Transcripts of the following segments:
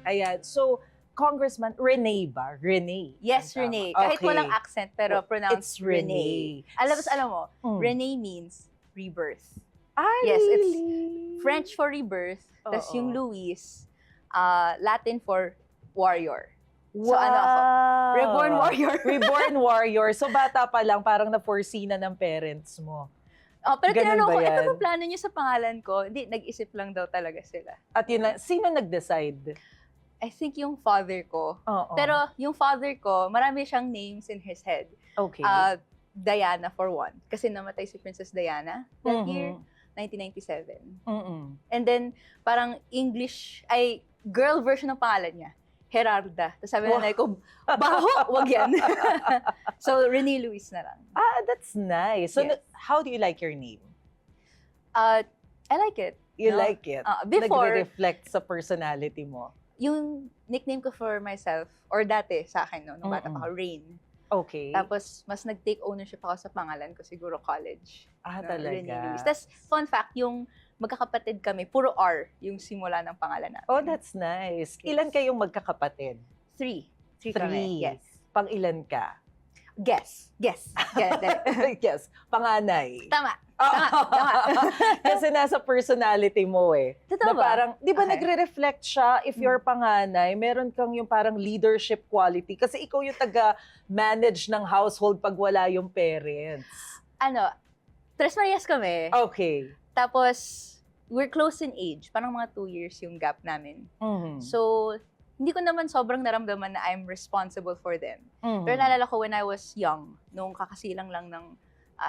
Ayan. So, Congressman Rene ba? Rene. Yes, Ang tama. Renee. Kahit Okay. walang accent, pero It's pronounced Renee. Alam mo, Mm. Renee means rebirth. Ah, Yes, it's really? French for rebirth, tas Oo. yung Luis, Latin for warrior. So, Wow. ano ako? Reborn warrior. Reborn warrior. So, bata pa lang, parang na-foresee na ng parents mo. Pero Ganun tinanong ba ko, ito yan? ba plano niyo sa pangalan ko? Hindi, nag-isip lang daw talaga sila. At yun na, sino nag-decide? I think yung father ko. Oo. Pero yung father ko, marami siyang names in his head. Okay. Diana for one. Kasi namatay si Princess Diana that Mhm. year, 1997. Mm-mm. And then, parang English, ay, girl version ng pangalan niya. Gerarda. Tapos sabi na ko, baho, wag yan. So, Renee Luis na lang. Ah, that's nice. So, Yes. how do you like your name? I like it. You No? like it? Before, Nagre-reflect sa personality mo. yung nickname ko for myself, or dati sa akin, no, nung bata pa ako, Rain. Okay. Tapos, mas nag-take ownership ako sa pangalan ko, siguro college. Ah, No, Renee talaga. Luis. Tapos, fun fact, yung magkakapatid kami, puro R yung simula ng pangalan namin. Oh, that's nice. Ilan kayong magkakapatid? Three. Three Three. kami, yes. Pang ilan ka? Guess. Yes, panganay. Tama. Tama. Kasi nasa personality mo eh. Totoo Na ba? parang, di ba Okay. nagre-reflect siya if you're panganay, meron kang yung parang leadership quality. Kasi ikaw yung taga-manage ng household pag wala yung parents. Tres Marias kami. Okay. Tapos, we're close in age. Parang mga 2 years yung gap namin. Mhm. So, hindi ko naman sobrang naramdaman na I'm responsible for them. Mhm. Pero naalala ko when I was young, nung kakasilang lang ng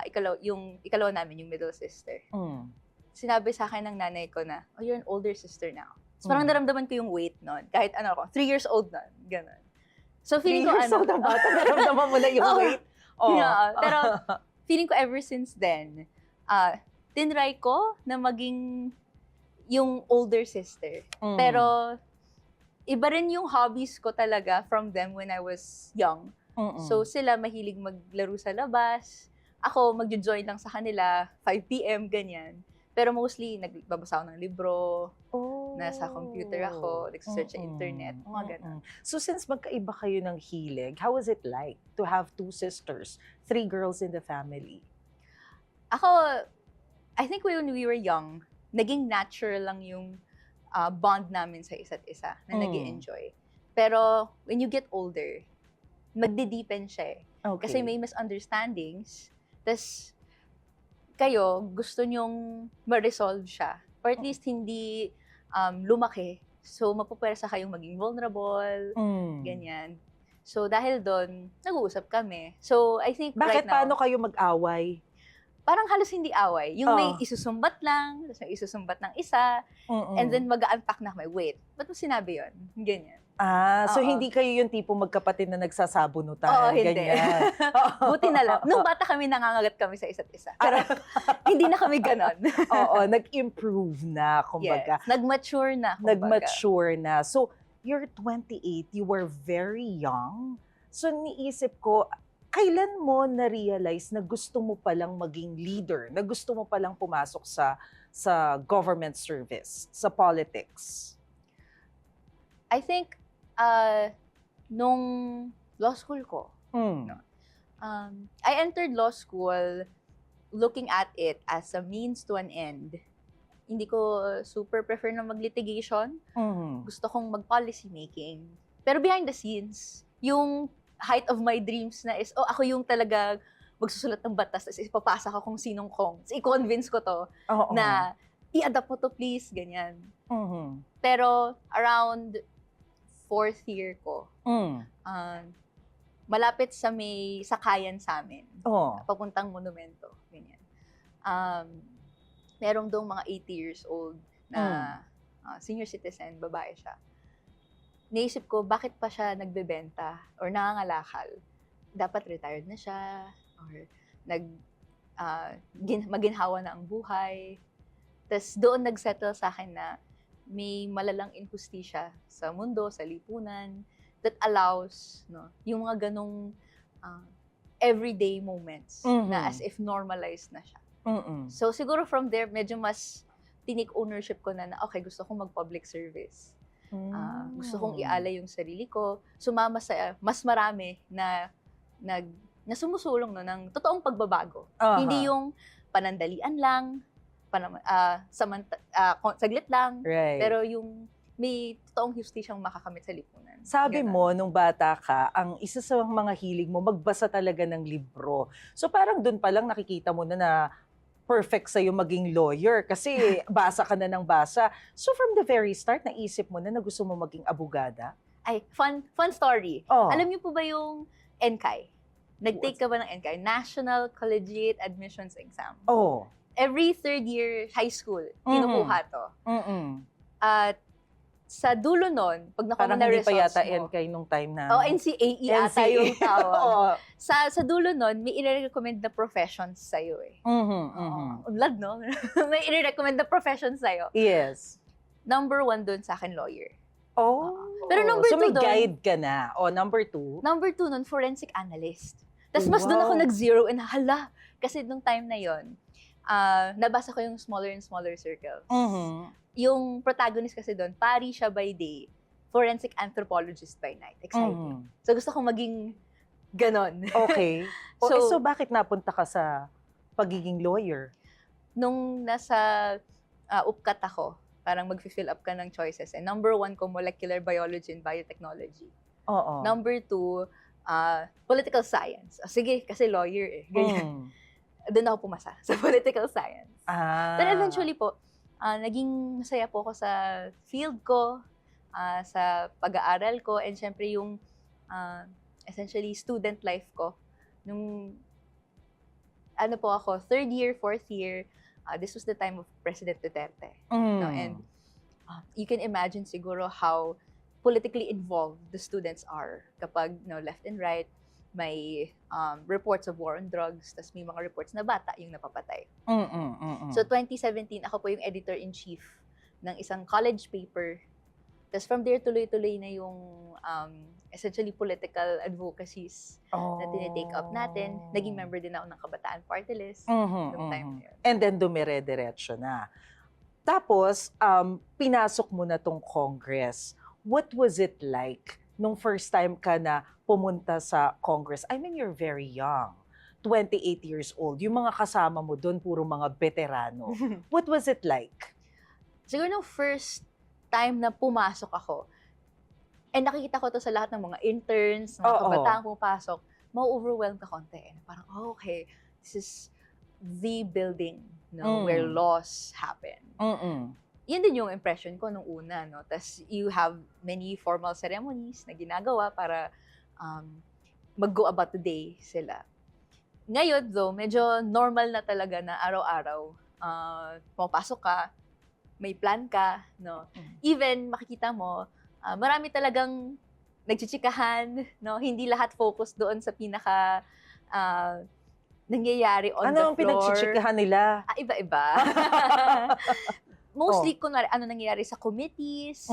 ikalawa namin, yung middle sister. Mm. Sinabi sa akin ng nanay ko na, oh, you're an older sister now. So, parang naramdaman ko yung weight nun. Kahit 3 years old nun. Ganun. So, feeling ko So, na bata, naramdaman mo na yung Oo. weight. Oh. Yeah, pero feeling ko ever since then, tinry ko na maging yung older sister. Mm. Pero, iba rin yung hobbies ko talaga from them when I was young. Mm-mm. So, sila mahilig maglaro sa labas. Ako, magjo-join lang sa kanila, 5 p.m., ganyan. Pero mostly, nagbabasa ako ng libro, Oh. nasa computer ako, nag-search sa Mm-mm. internet, mga ganun. Mm-mm. So since magkaiba kayo ng hilig, how was it like to have 2 sisters, 3 girls in the family? Ako, I think when we were young, naging natural lang yung bond namin sa isa't isa na nag-i-enjoy. Pero when you get older, magdi-deepen siya eh. Okay. Kasi may misunderstandings, tas kayo, gusto nyong ma-resolve siya. Or at least hindi lumaki. So, mapupwersa kayong maging vulnerable, ganyan. So, dahil doon, nag-uusap kami. So, I think right Bakit now, paano kayo mag-away? parang halos hindi away. Yung may Oh. isusumbat lang, tapos may isusumbat ng isa, and then mag-unpack na kami, wait, ba't mo sinabi yun? Ganyan. So Oo. hindi kayo yung tipong magkapatid na nagsasabunutan, Oo, hindi. ganyan. Buti na lang. Nung bata kami, nangangagat kami sa isa't isa. Pero hindi na kami ganon. Oo, nag-improve na, kumbaga. Yes. Nag-mature na, kumbaga. Nag-mature na. So, you're 28, you were very young. So, niisip ko, kailan mo na-realize na gusto mo palang maging leader, na gusto mo palang pumasok sa government service, sa politics? I think, nung law school ko, Mm. I entered law school looking at it as a means to an end. Hindi ko super prefer na mag-litigation. Mhm. Gusto kong mag-policy making. Pero behind the scenes, yung height of my dreams na is, ako yung talaga magsusulat ng batas, tapos ipapasa ko kung sinong kong. So, i-convince ko to Oo. na i-adapt mo to please, ganyan. Mhm. Pero around 4th year ko, Mm. malapit sa may sakayan sa amin, Oh. papuntang monumento, ganyan. Merong doong mga 80 years old na senior citizen, babae siya. Naisip ko, bakit pa siya nagbebenta or nangangalakal? Dapat retired na siya or maginhawa na ang buhay. Tapos doon nagsettle sa akin na may malalang injustisya sa mundo, sa lipunan, that allows yung mga ganong everyday moments na as if normalized na siya. Mm-mm. So siguro from there, medyo mas tinik ownership ko na okay, gusto kong mag-public service. Gusto kong ialay yung sarili ko, sumama sa mas marami na na sumusulong no, ng totoong pagbabago. Aha. Hindi yung panandalian lang, saglit lang, Right. pero yung may totoong hustisyang makakamit sa lipunan. Sabi Ganon. mo, nung bata ka, ang isa sa mga hilig mo, magbasa talaga ng libro. So parang dun pa lang nakikita mo na perfect sa'yo maging lawyer kasi basa ka na ng basa. So from the very start, naisip mo na gusto mo maging abogada? Ay, fun story. Oh. Alam niyo po ba yung NCAI? Nag-take ka ba ng NCAI? National Collegiate Admissions Exam. Oh. Every third year high school, kinukuha to. At sa dulo nun, pag nakuha Parang na hindi pa results yata mo, NCAI nung time na. NCAE ata yung tawag. Oo. Sa dulo nun, may i-recommend na professions sa'yo eh. Unlad, no? May i-recommend na professions sa'yo. Yes. Number 1 dun sa akin, lawyer. Oh. Pero number so 2 may dun, guide ka na. O, number 2? Number 2 nun, forensic analyst. Tapos mas doon ako nag-zero and hala. Kasi nung time na yon, nabasa ko yung Smaller and Smaller Circles. Yung protagonist kasi doon, pari siya by day, forensic anthropologist by night. Exciting. So gusto kong maging ganon. Okay. So bakit napunta ka sa pagiging lawyer? Nung nasa UPCAT ako, parang mag-fill up ka ng choices. And number 1 ko, molecular biology and biotechnology. Oo. Number 2, political science. Sige, kasi lawyer eh. Ganyan. Doon ako pumasa sa political science. Pero eventually po, naging masaya po ako sa field ko, sa pag-aaral ko, and syempre yung essentially student life ko. Nung ano po ako, 3rd year, 4th year, this was the time of President Duterte. No? And you can imagine siguro how politically involved the students are kapag left and right, may reports of war on drugs, tas may mga reports na bata yung napapatay. So 2017, ako po yung editor-in-chief ng isang college paper. Tas from there, tuloy-tuloy na yung essentially political advocacies na tinitake up natin. Naging member din ako ng Kabataan Party List noong time na yun. And then dumire-diretso na. Tapos, pinasok mo na tong Congress. What was it like nung first time ka na pumunta sa Congress? I mean, you're very young. 28 years old. Yung mga kasama mo doon, puro mga veterano. What was it like? Siguro nung first time na pumasok ako, and nakikita ko to sa lahat ng mga interns, mga kabataang pumapasok, ma-overwhelm ka konti. And parang, okay, this is the building where laws happen. Yun din yung impression ko nung una, no? Tas you have many formal ceremonies na ginagawa para mag-go about the day sila. Ngayon, though, medyo normal na talaga na araw-araw, pumapasok ka, may plan ka, no? Even, makikita mo, marami talagang nagchichikahan, no? Hindi lahat focus doon sa pinaka nangyayari on the floor. Ano ang pinagchichikahan nila? Iba-iba. Mostly, kunwari, ano nangyayari sa committees,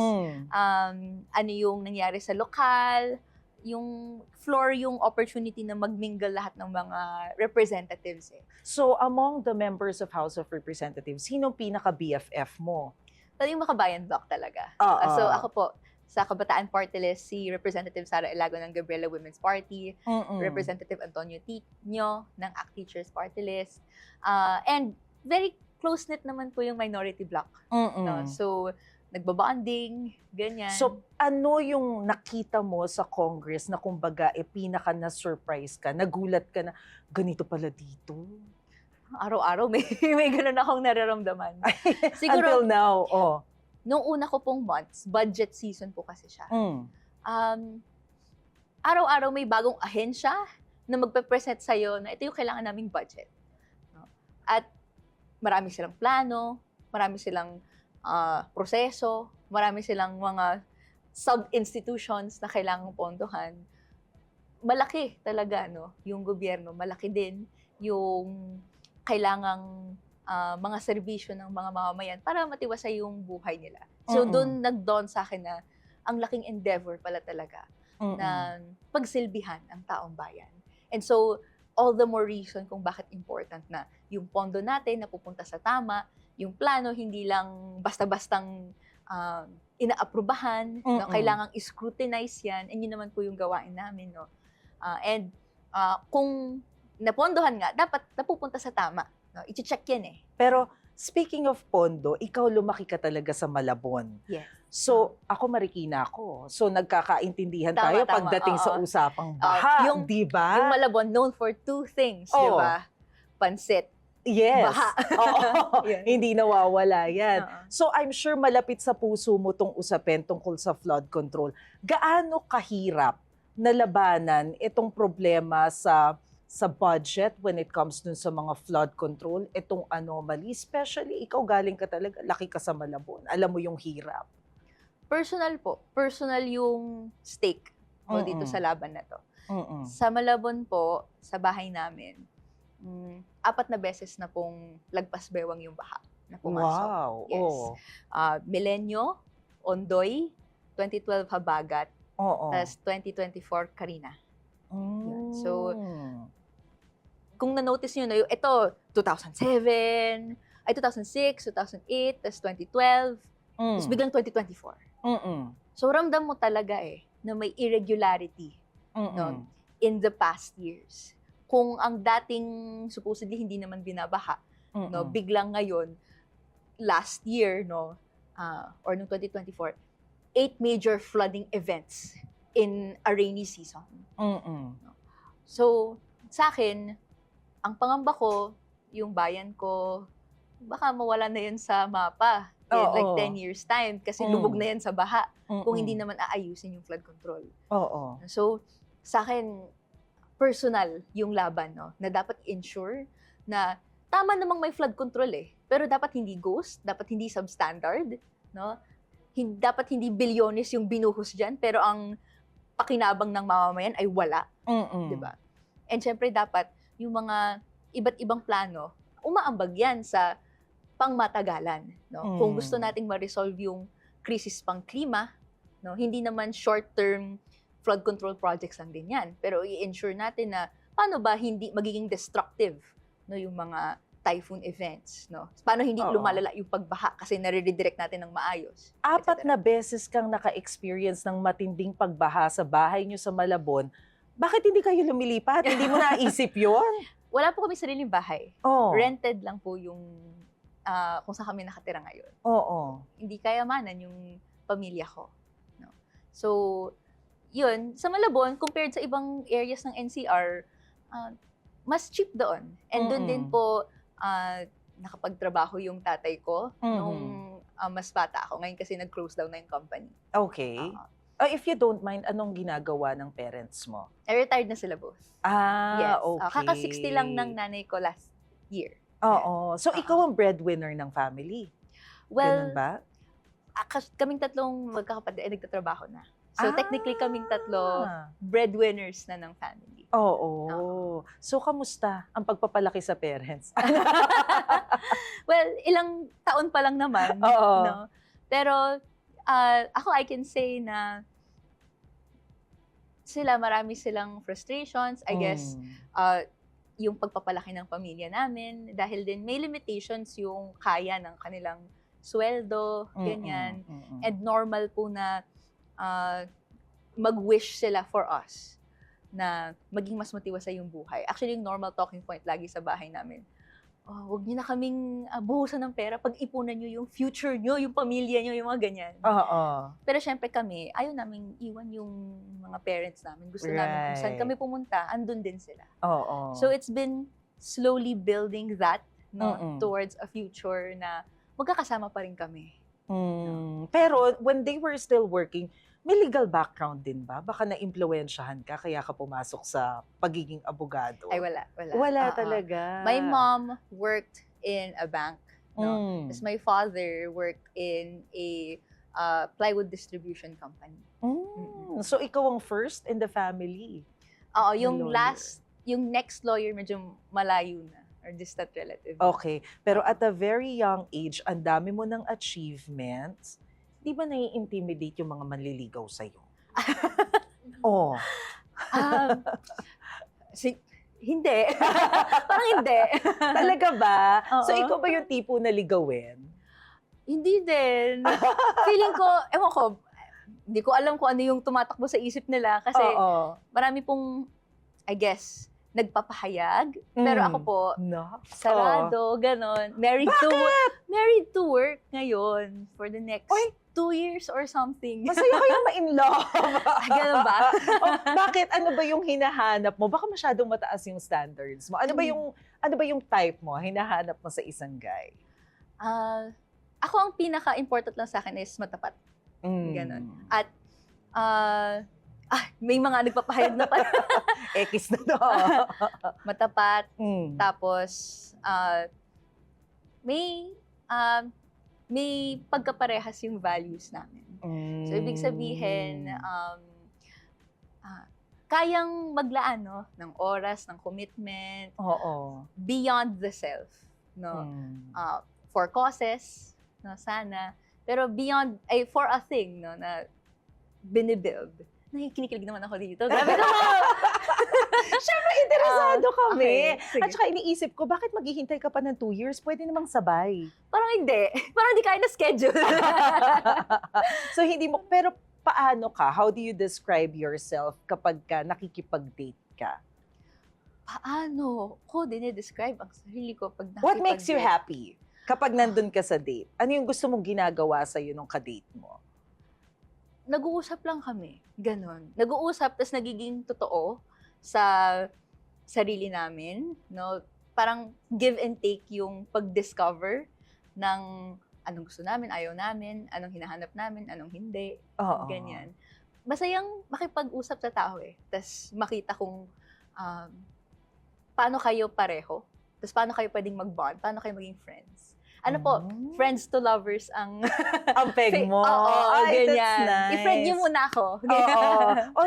ano yung nangyayari sa lokal, yung floor, yung opportunity na magmingle lahat ng mga representatives eh. So, among the members of House of Representatives, sinong pinaka-BFF mo? So, yung Makabayan Bloc talaga. So, ako po, sa Kabataan Party List, si Representative Sara Elago ng Gabriela Women's Party, Representative Antonio Tino ng ACT Teachers Party List, and very close-knit naman po yung minority bloc. No? So, nagbabonding, ganyan. So, ano yung nakita mo sa Congress na kumbaga, pinaka na-surprise ka, nagulat ka na, ganito pala dito? Araw-araw, may ganun akong nararamdaman. Siguro, until now, nung una ko pong months, budget season po kasi siya. Araw-araw may bagong ahensya na magpe-present sa'yo na ito yung kailangan naming budget. No? At marami silang plano, marami silang proseso, marami silang mga sub-institutions na kailangang pondohan. Malaki talaga, no? Yung gobyerno, malaki din yung kailangang mga serbisyo ng mga mamamayan para matiwasay yung buhay nila. So, doon nag-dawn sa akin na ang laking endeavor pala talaga na pagsilbihan ang taong bayan. And so, all the more reason kung bakit important na yung pondo natin na pupunta sa tama, yung plano hindi lang basta-bastang inaaprubahan, no? Mm-mm. Kailangang scrutinize yan, and yun naman po yung gawain namin. No? Kung napondohan nga, dapat napupunta sa tama. No? I-check yan eh. Pero speaking of pondo, ikaw lumaki ka talaga sa Malabon. Yes. So, ako Marikina ako. So, nagkakaintindihan Tama, tayo tama. pagdating sa Oo. usapang baha, di ba? Yung Malabon, known for two things, di Oo. ba? Pansit. Yes. Baha. Oo. Yan. Hindi nawawala yan. Oo. So, I'm sure malapit sa puso mo tong usapin tungkol sa flood control. Gaano kahirap na labanan itong problema sa budget when it comes dun sa mga flood control, itong anomaly, especially ikaw galing ka talaga, laki ka sa Malabon, alam mo yung hirap. Personal po. Personal yung stake ko dito Mm-mm. sa laban na to. Mm-mm. Sa Malabon po, sa bahay namin, 4 na beses na pong lagpas bewang yung baha na pumasok. Wow. Yes. Oo. Milenyo, Ondoy, 2012 Habagat, Oo. tas 2024 Karina. Mm. So, kung na-notice nyo na ito, 2007, 2006, 2008, tas 2012, tapos biglang 2024. Mm-mm. So, ramdam mo talaga na may irregularity Mm-mm. in the past years. Kung ang dating supposedly hindi naman binabaha, no, Mm-mm. biglang ngayon, last year, no, or noong 2024, 8 major flooding events in a rainy season. Mm-mm. So, sa akin, ang pangamba ko, yung bayan ko, baka mawala na yun sa mapa in Oo. like 10 years time kasi lubog na yan sa baha kung Mm-mm. hindi naman aayusin yung flood control. Oo. So, sa akin, personal yung laban, no? Na dapat ensure na tama namang may flood control pero dapat hindi ghost, dapat hindi substandard, no? Dapat hindi bilyones yung binuhos dyan, pero ang pakinabang ng mamamayan ay wala, Mm-mm. di ba? And syempre dapat yung mga iba't ibang plano, umaambag yan sa pangmatagalan, no? Kung gusto nating ma-resolve yung krisis pang klima, no? Hindi naman short-term flood control projects lang din yan. Pero i-ensure natin na paano ba hindi magiging destructive, no, yung mga typhoon events, no? Paano hindi Oo. lumalala yung pagbaha kasi nare-redirect natin ng maayos. 4 etc. na beses kang naka-experience ng matinding pagbaha sa bahay nyo sa Malabon. Bakit hindi kayo lumilipat? Hindi mo naisip yun? Wala po kami sariling bahay. Oo. Rented lang po yung kung saan kami nakatira ngayon. Oo. Hindi kayamanan yung pamilya ko. No? So, yun, sa Malabon, compared sa ibang areas ng NCR, mas cheap doon. And doon din po, nakapagtrabaho yung tatay ko nung mas bata ako. Ngayon kasi nag-close down na yung company. Okay. If you don't mind, anong ginagawa ng parents mo? Retired na sila both. Ah, Yes. okay. Kaka-60 lang ng nanay ko last year. Oo. So, ikaw ang breadwinner ng family. Ganun Well, ba? kaming tatlong magkakapatid ay nagtatrabaho na. So, technically kaming tatlo Ah. breadwinners na ng family. Oo. So, kamusta ang pagpapalaki sa parents? Well, ilang taon pa lang naman. Oo. No? Pero, ako I can say na marami silang frustrations. I guess, yung pagpapalaki ng pamilya namin. Dahil din may limitations yung kaya ng kanilang sweldo, ganyan. And normal po na mag-wish sila for us na maging mas matiwasay yung buhay. Actually, yung normal talking point lagi sa bahay namin, huwag niyo na kaming buhusan ng pera, pag-ipunan niyo yung future niyo, yung pamilya niyo, yung mga ganyan. Oo. Pero syempre kami, ayaw namin iwan yung mga parents namin. Gusto namin kung saan kami pumunta, andun din sila. Oo. So it's been slowly building that towards a future na magkakasama pa rin kami. Pero when they were still working, may legal background din ba? Baka na-impluwensyahan ka kaya ka pumasok sa pagiging abogado? Ay, wala. Wala talaga. My mom worked in a bank. No? Tapos my father worked in a plywood distribution company. So ikaw ang first in the family? Oo, na yung lawyer. yung next lawyer medyo malayo na or distant relative. Okay. Pero at a very young age, ang dami mo ng achievements. Di ba nai-intimidate yung mga manliligaw sa'yo? Oh. Hindi. Parang hindi. Talaga ba? So Oo. ikaw ba yung tipo na ligawin? Hindi din. Feeling ko, ewan ko, hindi ko alam kung ano yung tumatakbo sa isip nila kasi Oo. marami pong, I guess, nagpapahayag. Pero ako po, No. sarado, ganon. Married to work ngayon for the next Oy! 2 years or something. Masaya kayong ma-in love. Ganun ba? Bakit? Ano ba yung hinahanap mo? Baka masyadong mataas yung standards mo. Ano ba yung type mo hinahanap mo sa isang guy? Ako ang pinaka-important lang sa akin is matapat. Ganon. At may mga nagpapahayag na pa. X na to. Matapat. Tapos, may pagkaparehas yung values namin. So, ibig sabihin, kayang maglaan ng oras, ng commitment, beyond the self. No? For causes, no, sana. Pero beyond, for a thing na binibuild. Kinikilig naman ako dito. Grabe naman! Siyempre, interesado kami. Okay, At saka iniisip ko, bakit maghihintay ka pa ng 2 years? Pwede namang sabay. Parang hindi. Parang hindi kaya na schedule. So, hindi mo, pero paano ka? How do you describe yourself kapag ka nakikipag-date ka? Paano ko dinidescribe ang sarili ko pag nakikipag-date? What makes you happy kapag nandun ka sa date? Ano yung gusto mong ginagawa sa'yo nung ka-date mo? Nag-uusap lang kami. Ganon. Nag-uusap, tapos nagiging totoo sa sarili namin. No? Parang give and take yung pag-discover ng anong gusto namin, ayaw namin, anong hinahanap namin, anong hindi. Ganyan. Masayang makipag-usap sa tao eh. Tapos makita kung paano kayo pareho. Tapos paano kayo pwedeng mag-bond, paano kayo maging friends. Ano po, friends to lovers ang ang peg mo. Ay, ganyan. That's nice. I-friend niyo muna ako.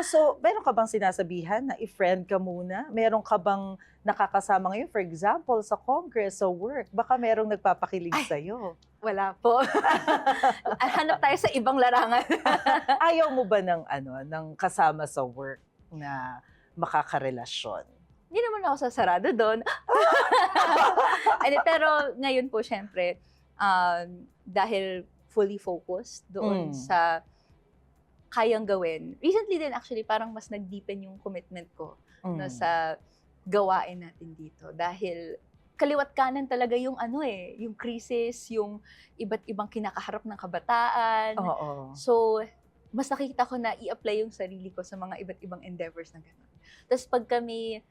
So, meron ka bang sinasabihan na i-friend ka muna? Meron ka bang nakakasama ngayon, for example, sa Congress, sa work? Baka merong nagpapakilig sa'yo. Wala po. Hanap tayo sa ibang larangan. Ayaw mo ba ng kasama sa work na makakarelasyon? Hindi naman ako sasarado doon. Pero ngayon po, syempre, dahil fully focused doon sa kayang gawin. Recently din, actually, parang mas nag-deepen yung commitment ko no, sa gawain natin dito. Dahil kaliwat kanan talaga yung yung crisis, yung iba't ibang kinakaharap ng kabataan. So, mas nakikita ko na i-apply yung sarili ko sa mga iba't ibang endeavors na gano'n. Tapos pag kami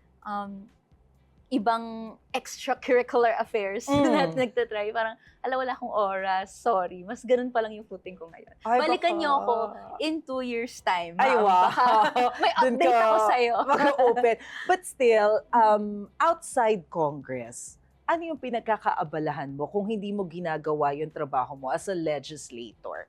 ibang extracurricular affairs na nagtatry, parang, wala akong oras, sorry. Mas ganun pa lang yung footing ko ngayon. Balikan niyo ako in 2 years' time. Ay, wow. May update ako sa'yo. Mag-open. But still, outside Congress, ano yung pinagkakaabalahan mo kung hindi mo ginagawa yung trabaho mo as a legislator?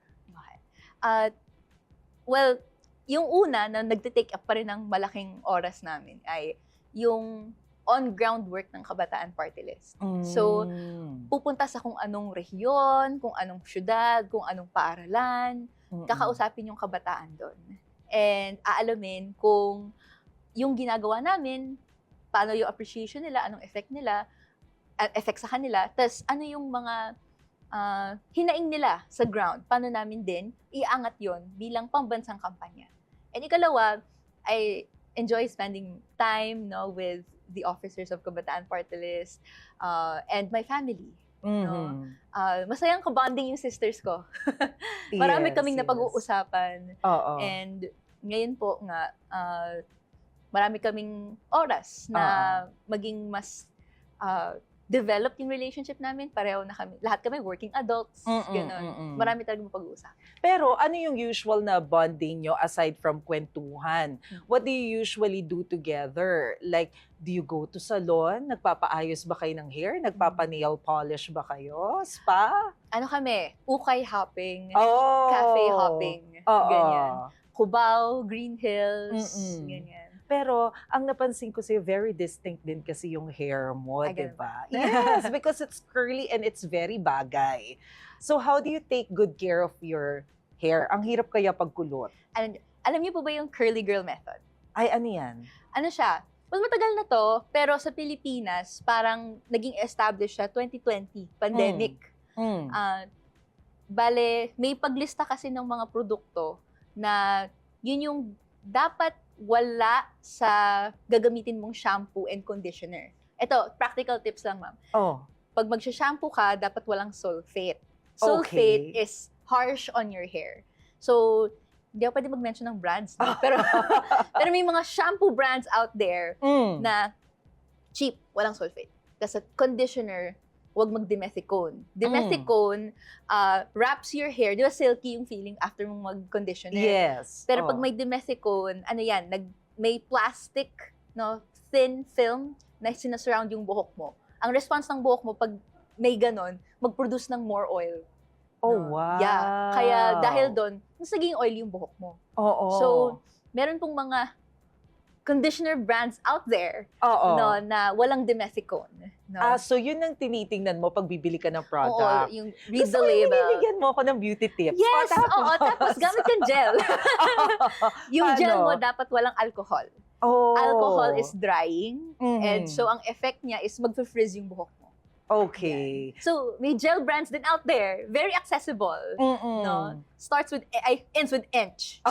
Well, yung una na nagtitake up pa rin ng malaking oras namin ay yung on-ground work ng Kabataan Party List. So, pupunta sa kung anong rehiyon, kung anong syudad, kung anong paaralan, kakausapin yung kabataan doon. And aalamin kung yung ginagawa namin, paano yung appreciation nila, anong effect sa kanila, tas ano yung mga hinaing nila sa ground, paano namin din iangat yon bilang pambansang kampanya. And ikalawa, I enjoy spending time with the officers of Kabataan Party List and my family. No? Masayang kabonding yung sisters ko. Marami kaming napag-uusapan. And ngayon po nga, marami kaming oras na maging mas develop yung relationship namin. Pareho na kami. Lahat kami working adults. Ganun. Marami talagang mapag-uusap. Pero ano yung usual na bonding nyo aside from kwentuhan? What do you usually do together? Like, do you go to salon? Nagpapaayos ba kayo ng hair? Nagpapa-nail polish ba kayo? Spa? Ano kami? Ukay hopping. Cafe hopping. Ganyan. Cubao, Green Hills. Ganyan. Pero ang napansin ko sa'yo, very distinct din kasi yung hair mo, di ba? Ba? Yes, because it's curly and it's very bagay. So how do you take good care of your hair? Ang hirap kaya pagkulot. Alam niyo po ba yung curly girl method? Ay, ano yan? Ano siya? Well, matagal na to, pero sa Pilipinas, parang naging established siya 2020, pandemic. Bale, may paglista kasi ng mga produkto na yun yung dapat wala sa gagamitin mong shampoo and conditioner. Ito, practical tips lang, ma'am. Oh, Pag mag-shampoo ka, dapat walang sulfate. Okay. Sulfate is harsh on your hair. So, hindi ako pwede mag-mention ng brands. No? Pero may mga shampoo brands out there mm. na cheap, walang sulfate. Kasi conditioner, huwag mag-dimethicone. Dimethicone wraps your hair. Di ba silky yung feeling after mong mag-conditioner? Yes. Pero pag may dimethicone, ano yan, may plastic, no, thin film na sinasurround yung buhok mo. Ang response ng buhok mo, pag may ganon, mag-produce ng more oil. Oh, No? wow. Yeah. Kaya dahil doon, mas naging oily yung buhok mo. Oo. So, meron pong mga conditioner brands out there Oo. no, na walang dimethicone. No? So yun ang tinitingnan mo pag bibili ka ng Oo, product. yung read Gusto the ko yung label. binibigyan mo ako ng beauty tips. Yes, tapos gamit yung gel. Yung gel mo Paano? dapat walang alcohol. Oh. Alcohol is drying, Mhm. and so ang effect niya is mag-frizz yung buhok mo. Okay. So, may gel brands din out there, very accessible. Mm-mm. No? Ends with inch.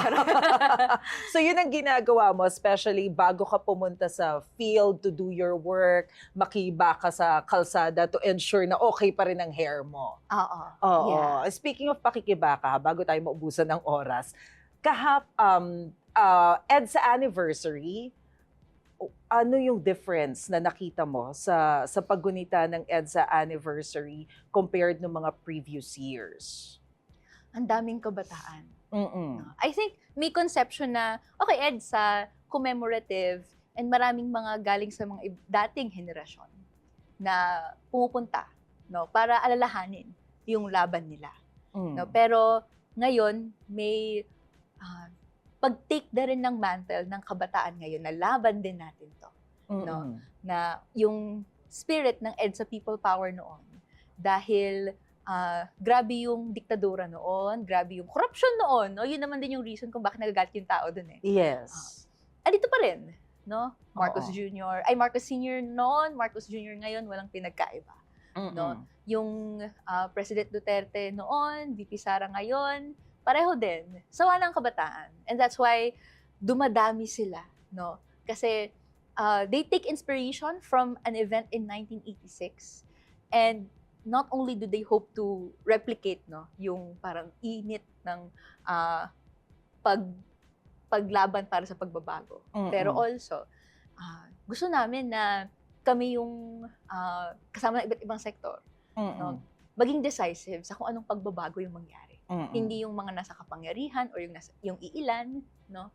So yun ang ginagawa mo, especially bago ka pumunta sa field to do your work, makiba ka sa kalsada to ensure na okay pa rin ang hair mo. Oo. Oo. Yeah. Speaking of pakikibaka, bago tayo maubusan ng oras, EDSA anniversary, ano yung difference na nakita mo sa paggunita ng EDSA anniversary compared ng mga previous years? Ang daming kabataan. Mm-mm. I think may conception na, okay, EDSA, commemorative, and maraming mga galing sa mga dating henerasyon na pumupunta, no, para alalahanin yung laban nila. Mm. No? Pero ngayon, may pag-take na rin ng mantle ng kabataan ngayon na laban din natin to. No? Na yung spirit ng EDSA People Power noon, dahil grabe yung diktadura noon, grabe yung corruption noon, no? Yun naman din yung reason kung bakit nagagalit yung tao dun eh. Yes. Dito pa rin, no? Marcos Oo. Jr., Marcos Sr. noon, Marcos Jr. ngayon, walang pinagkaiba. No? Yung President Duterte noon, VP Sara ngayon, pareho din. Sawa ng kabataan. And that's why dumadami sila, no? Kasi they take inspiration from an event in 1986, and not only do they hope to replicate, no, yung parang init ng paglaban para sa pagbabago. Pero also, gusto namin na kami yung kasama ng iba't ibang sektor, no, maging decisive sa kung anong pagbabago yung mangyari. Hindi yung mga nasa kapangyarihan or yung iilan, no?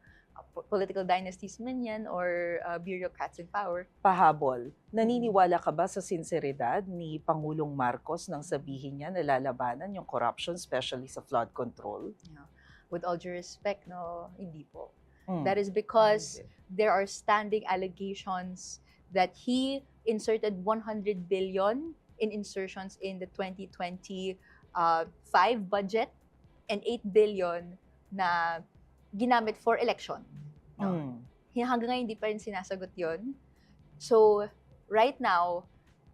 Political dynasties man yan or bureaucrats in power. Pahabol, naniniwala ka ba sa sinseridad ni Pangulong Marcos nang sabihin niya na lalabanan yung corruption, especially sa flood control? With all due respect, no, hindi po. That is because there are standing allegations that he inserted 100 billion in insertions in the 2025 budget and 8 billion na ginamit for election. No? Hanggang ngayon, hindi pa rin sinasagot yon. So, right now,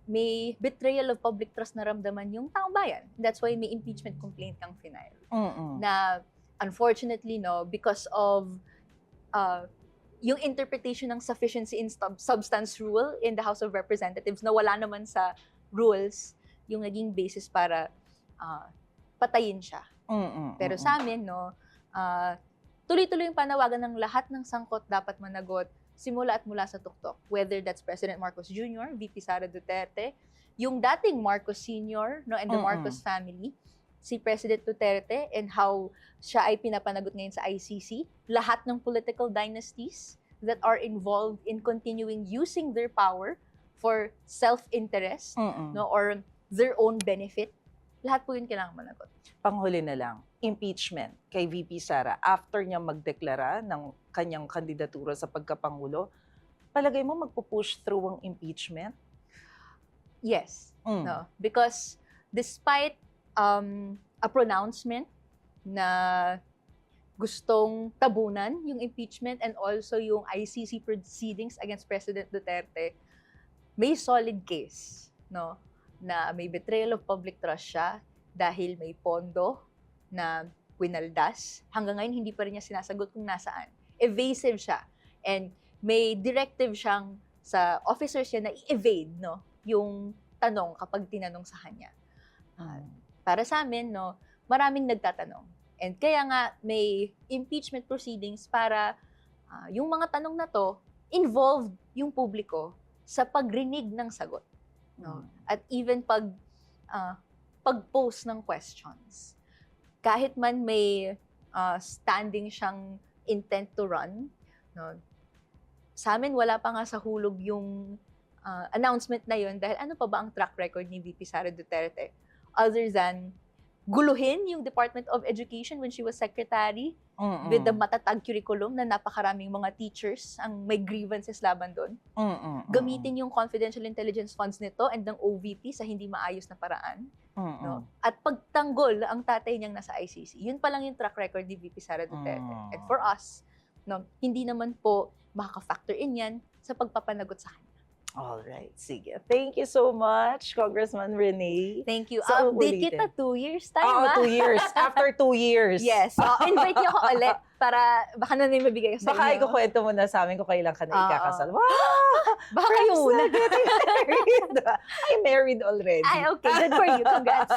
may betrayal of public trust na ramdaman yung taong bayan. That's why may impeachment complaint kang final. Na, unfortunately, no, because of yung interpretation ng sufficiency in substance rule in the House of Representatives na wala naman sa rules yung naging basis para patayin siya. Pero sa amin, no, tuloy-tuloy yung panawagan ng lahat ng sangkot dapat managot simula at mula sa tuktok. Whether that's President Marcos Jr., VP Sara Duterte, yung dating Marcos Sr., no, and the Marcos family, si President Duterte and how siya ay pinapanagot ngayon sa ICC, lahat ng political dynasties that are involved in continuing using their power for self-interest, no, or their own benefit, lahat po yun kailangan managot. Panghuli na lang, impeachment kay VP Sara after niya magdeklara ng kanyang kandidatura sa pagkapangulo, palagay mo magpo-push through ang impeachment? Yes. No, because despite a pronouncement na gustong tabunan yung impeachment and also yung ICC proceedings against President Duterte, may solid case, no, na may betrayal of public trust siya dahil may pondo na winaldas. Hanggang ngayon, hindi pa rin niya sinasagot kung nasaan. Evasive siya. And may directive siyang sa officers niya na i-evade, no, yung tanong kapag tinanong sa kanya. Para sa amin, no, maraming nagtatanong. And kaya nga, may impeachment proceedings para yung mga tanong na to, involved yung publiko sa pagrinig ng sagot. No? At even pag-pose ng questions. Kahit man may standing siyang intent to run, no? Sa amin wala pa nga sa hulog yung announcement na yun dahil ano pa ba ang track record ni VP Sara Duterte other than guluhin yung Department of Education when she was secretary with the matatag curriculum na napakaraming mga teachers ang may grievances laban doon. Gamitin yung confidential intelligence funds nito and ng OVP sa hindi maayos na paraan. No? At pagtanggol ang tatay niyang nasa ICC. Yun pa lang yung track record ni VP Sara Duterte. And for us, no, hindi naman po makaka-factor in yan sa pagpapanagot sa kanya. Alright, sige. Thank you so much, Congressman Rene. Thank you. Sa Update uulitin. kita 2 years time, Oo, 2 years. After 2 years. Yes. Invite niyo ako ulit para baka na may mabigay ka sa Baka inyo. ikukwento mo na sa amin kung kailan ka na Oo. ikakasal. Wow! Baka kayo Perhaps una. na getting married. I'm married already. Ay, okay. Good for you. Congrats.